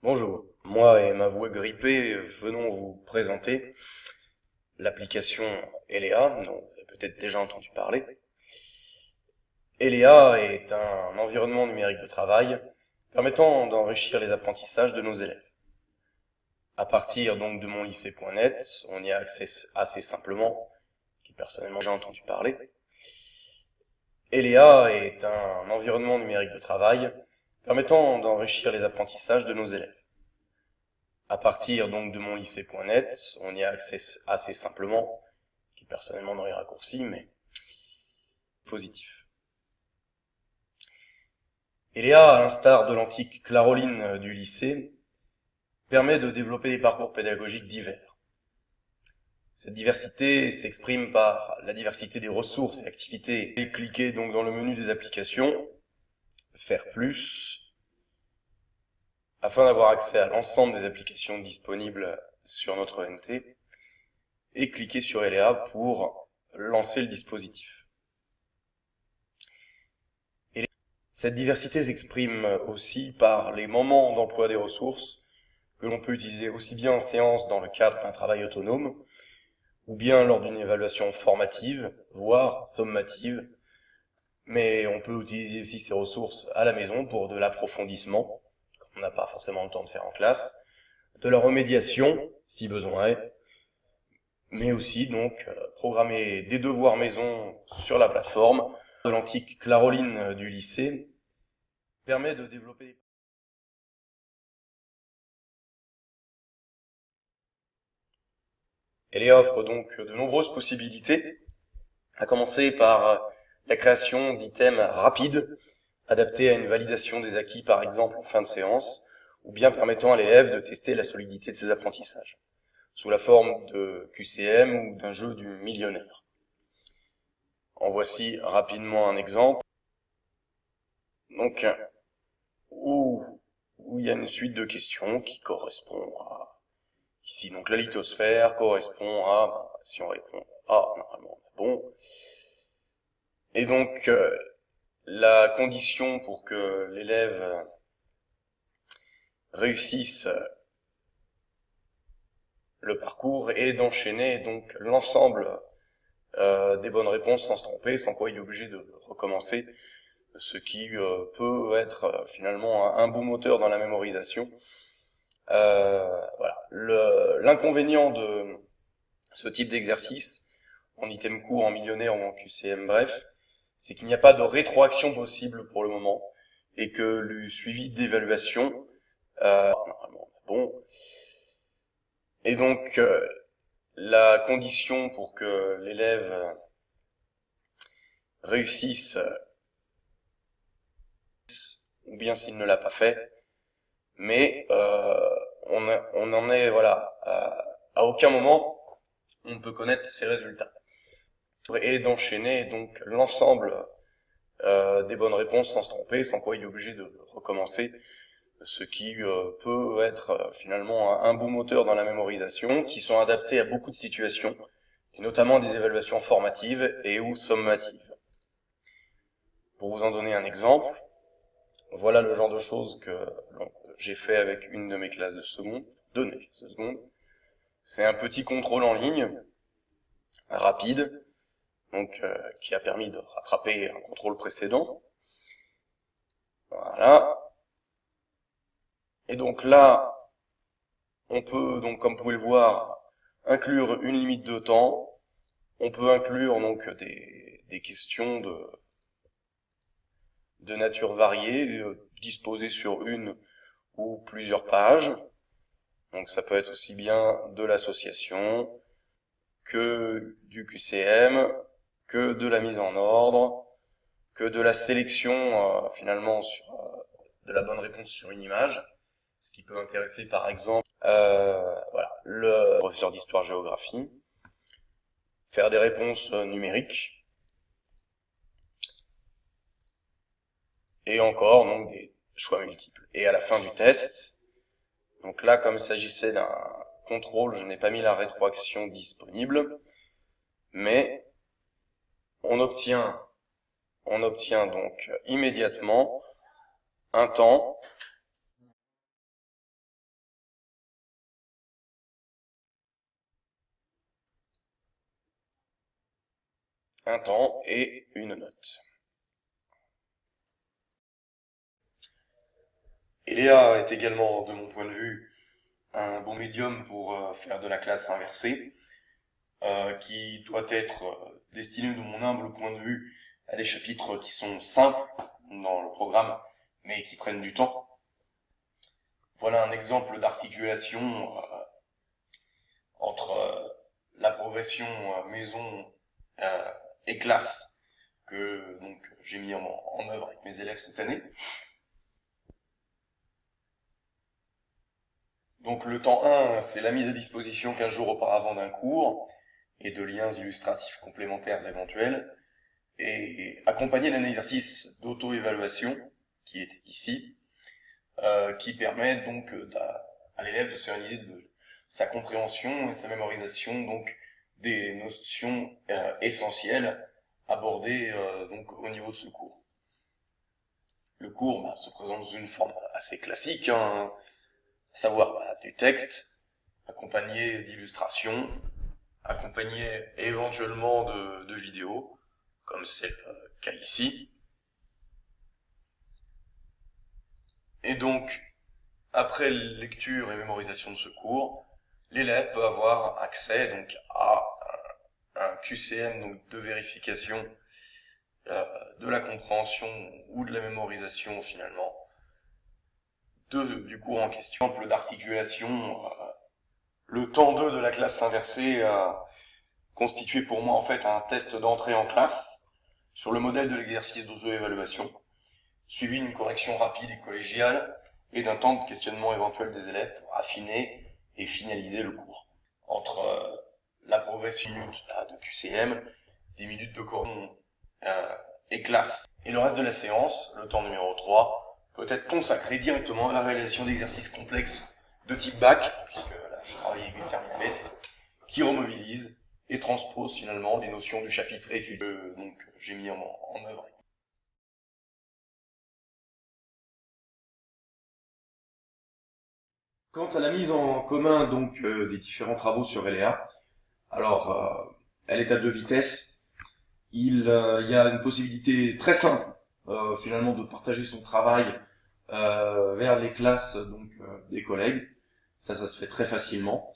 Bonjour, moi et ma voix grippée venons vous présenter l'application Elea, dont vous avez peut-être déjà entendu parler. Elea est un environnement numérique de travail permettant d'enrichir les apprentissages de nos élèves. À partir donc de monlycée.net, on y a accès assez simplement, qui personnellement j'ai entendu parler. Elea est un environnement numérique de travail permettant d'enrichir les apprentissages de nos élèves. À partir donc de monlycée.net, on y a accès assez simplement, qui personnellement dans les raccourcis, mais positif. Elea, à l'instar de l'antique Claroline du lycée, permet de développer des parcours pédagogiques divers. Cette diversité s'exprime par la diversité des ressources et activités. Et cliquez donc dans le menu des applications, faire plus, afin d'avoir accès à l'ensemble des applications disponibles sur notre ENT, et cliquez sur Elea pour lancer le dispositif. Cette diversité s'exprime aussi par les moments d'emploi des ressources que l'on peut utiliser aussi bien en séance dans le cadre d'un travail autonome, ou bien lors d'une évaluation formative, voire sommative, mais on peut utiliser aussi ces ressources à la maison pour de l'approfondissement, qu'on n'a pas forcément le temps de faire en classe, de la remédiation, si besoin est, mais aussi donc programmer des devoirs maison sur la plateforme. De l'antique Claroline du lycée permet de développer... Elle offre donc de nombreuses possibilités, à commencer par la création d'items rapides, adaptés à une validation des acquis par exemple en fin de séance, ou bien permettant à l'élève de tester la solidité de ses apprentissages, sous la forme de QCM ou d'un jeu du millionnaire. En voici rapidement un exemple. Donc, où il y a une suite de questions qui correspond à... Ici, donc la lithosphère correspond à... si on répond A, normalement, bon. Et donc, la condition pour que l'élève réussisse le parcours est d'enchaîner donc l'ensemble des bonnes réponses sans se tromper, sans quoi il est obligé de recommencer, ce qui peut être finalement un bon moteur dans la mémorisation. Voilà. L'inconvénient de ce type d'exercice, en item court, en millionnaire ou en QCM, bref, c'est qu'il n'y a pas de rétroaction possible pour le moment, et que le suivi d'évaluation, normalement, bon, et donc la condition pour que l'élève réussisse, ou bien s'il ne l'a pas fait, mais on en est, voilà, à aucun moment on peut connaître ses résultats. Et d'enchaîner donc l'ensemble des bonnes réponses sans se tromper, sans quoi il est obligé de recommencer, ce qui peut être finalement un bon moteur dans la mémorisation, qui sont adaptés à beaucoup de situations, et notamment des évaluations formatives et ou sommatives. Pour vous en donner un exemple, voilà le genre de choses que j'ai fait avec une de mes classes de seconde, deux de mes classes de seconde. C'est un petit contrôle en ligne, rapide, donc qui a permis de rattraper un contrôle précédent. Voilà. Et donc là, on peut, donc comme vous pouvez le voir, inclure une limite de temps. On peut inclure donc des questions de nature variée, disposées sur une ou plusieurs pages. Donc ça peut être aussi bien de l'association que du QCM, que de la mise en ordre, que de la sélection finalement de la bonne réponse sur une image, ce qui peut intéresser par exemple voilà, le professeur d'histoire-géographie, faire des réponses numériques, et encore donc des choix multiples. Et à la fin du test, donc là comme il s'agissait d'un contrôle, je n'ai pas mis la rétroaction disponible, mais on obtient donc immédiatement un temps un temps et une note. Eléa est également, de mon point de vue, un bon médium pour faire de la classe inversée, qui doit être destiné, de mon humble point de vue, à des chapitres qui sont simples dans le programme, mais qui prennent du temps. Voilà un exemple d'articulation entre la progression maison et classe que donc j'ai mis en œuvre avec mes élèves cette année. Donc le temps 1, c'est la mise à disposition 15 jours auparavant d'un cours et de liens illustratifs complémentaires éventuels, et accompagné d'un exercice d'auto-évaluation qui est ici, qui permet donc à l'élève de se faire une idée de sa compréhension et de sa mémorisation, donc des notions essentielles abordées donc au niveau de ce cours. Le cours se présente sous une forme assez classique, à savoir du texte, accompagné d'illustrations, accompagné éventuellement de vidéos, comme c'est le cas ici. Et donc, après lecture et mémorisation de ce cours, l'élève peut avoir accès donc à un QCM, donc de vérification de la compréhension ou de la mémorisation finalement du cours en question. Exemple d'articulation, le temps 2 de la classe inversée a constitué pour moi en fait un test d'entrée en classe sur le modèle de l'exercice d'auto-évaluation, suivi d'une correction rapide et collégiale et d'un temps de questionnement éventuel des élèves pour affiner et finaliser le cours. Entre la progression minute de QCM, 10 minutes de correction et classe, et le reste de la séance, le temps numéro 3, peut être consacré directement à la réalisation d'exercices complexes de type bac, puisque là je travaille avec des terminales S, qui remobilisent et transposent finalement les notions du chapitre étudié, donc j'ai mis en œuvre. Quant à la mise en commun donc des différents travaux sur Eléa, alors elle est à 2 vitesses. Il y a une possibilité très simple finalement de partager son travail vers les classes donc des collègues. Ça se fait très facilement.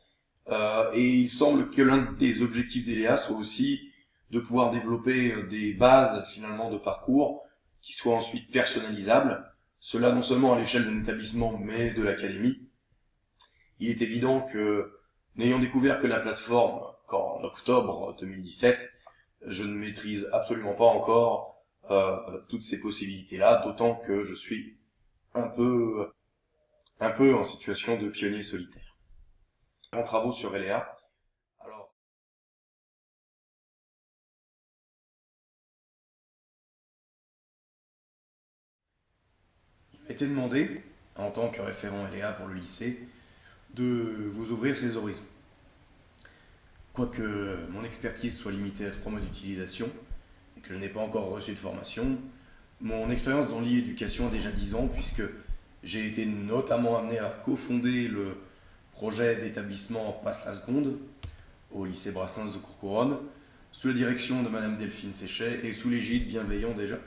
Et il semble que l'un des objectifs d'Eléa soit aussi de pouvoir développer des bases finalement de parcours qui soient ensuite personnalisables. Cela non seulement à l'échelle d'un établissement mais de l'académie. Il est évident que, n'ayant découvert que la plateforme qu'en octobre 2017, je ne maîtrise absolument pas encore toutes ces possibilités-là, d'autant que je suis un peu en situation de pionnier solitaire. En travaux sur Eléa. Alors, il m'était demandé, en tant que référent Eléa pour le lycée, de vous ouvrir ces horizons. Quoique mon expertise soit limitée à 3 mois d'utilisation, et que je n'ai pas encore reçu de formation, mon expérience dans l'e-éducation a déjà 10 ans, puisque j'ai été notamment amené à cofonder le projet d'établissement Passe la seconde au lycée Brassens de Courcouronnes, sous la direction de Madame Delphine Séchet et sous l'égide bienveillant déjà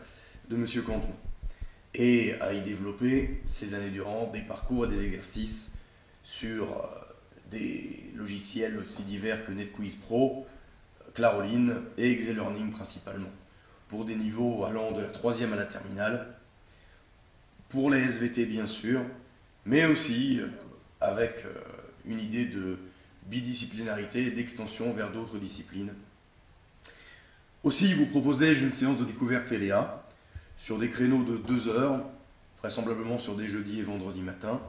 de Monsieur Canton, et à y développer ces années durant des parcours et des exercices sur des logiciels aussi divers que NetQuiz Pro, Claroline et Exelearning principalement, pour des niveaux allant de la 3e à la terminale, pour les SVT bien sûr, mais aussi avec une idée de bidisciplinarité et d'extension vers d'autres disciplines. Aussi vous proposai-je une séance de découverte Eléa sur des créneaux de 2 heures, vraisemblablement sur des jeudis et vendredis matins,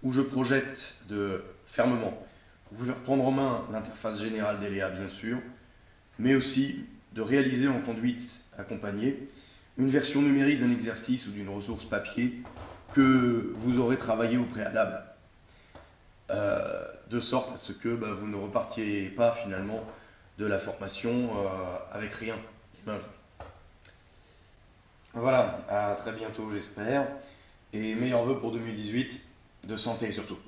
où je projette de fermement vous faire prendre en main l'interface générale d'Eléa bien sûr, mais aussi de réaliser en conduite accompagnée une version numérique d'un exercice ou d'une ressource papier que vous aurez travaillé au préalable, de sorte à ce que vous ne repartiez pas finalement de la formation avec rien. Voilà, à très bientôt j'espère, et meilleurs vœux pour 2018, de santé surtout.